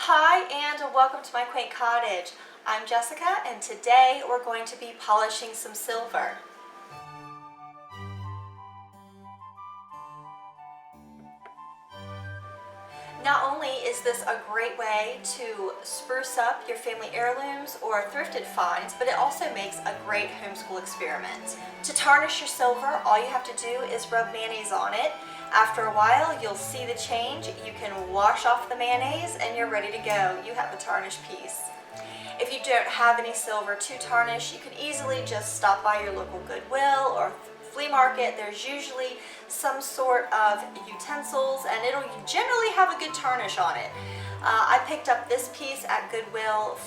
Hi and welcome to My Quaint Cottage. I'm Jessica and today we're going to be polishing some silver. Not only is this a great way to spruce up your family heirlooms or thrifted finds, but it also makes a great homeschool experiment. To tarnish your silver, all you have to do is rub mayonnaise on it. After a while, you'll see the change. You can wash off the mayonnaise and you're ready to go. You have a tarnished piece. If you don't have any silver to tarnish, you can easily just stop by your local Goodwill or flea market. There's usually some sort of utensils and it'll generally have a good tarnish on it. I picked up this piece at Goodwill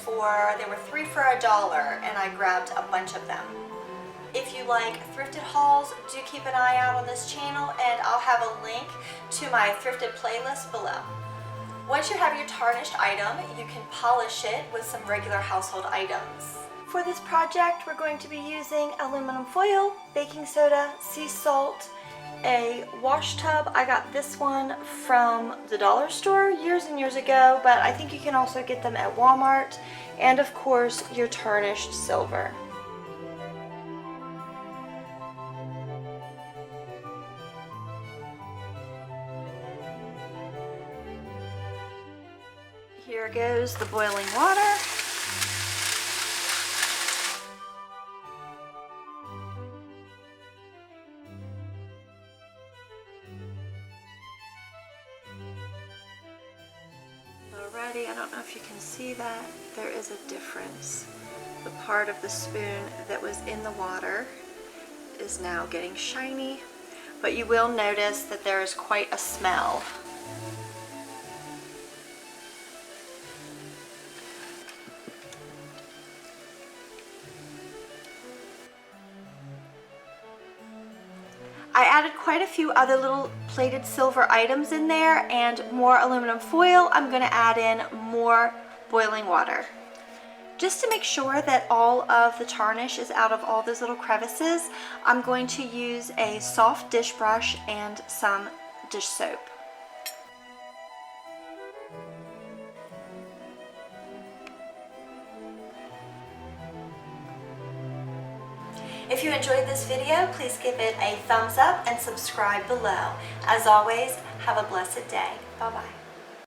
they were 3 for $1 and I grabbed a bunch of them. If you like thrifted hauls, do keep an eye out on this channel and I'll have a link to my thrifted playlist below. Once you have your tarnished item, you can polish it with some regular household items. For this project, we're going to be using aluminum foil, baking soda, sea salt, a wash tub. I got this one from the dollar store years and years ago, but I think you can also get them at Walmart, and of course, your tarnished silver. Here goes the boiling water. Already, I don't know if you can see that, there is a difference. The part of the spoon that was in the water is now getting shiny, but you will notice that there is quite a smell. I added quite a few other little plated silver items in there and more aluminum foil. I'm going to add in more boiling water. Just to make sure that all of the tarnish is out of all those little crevices, I'm going to use a soft dish brush and some dish soap. If you enjoyed this video, please give it a thumbs up and subscribe below. As always, have a blessed day. Bye-bye.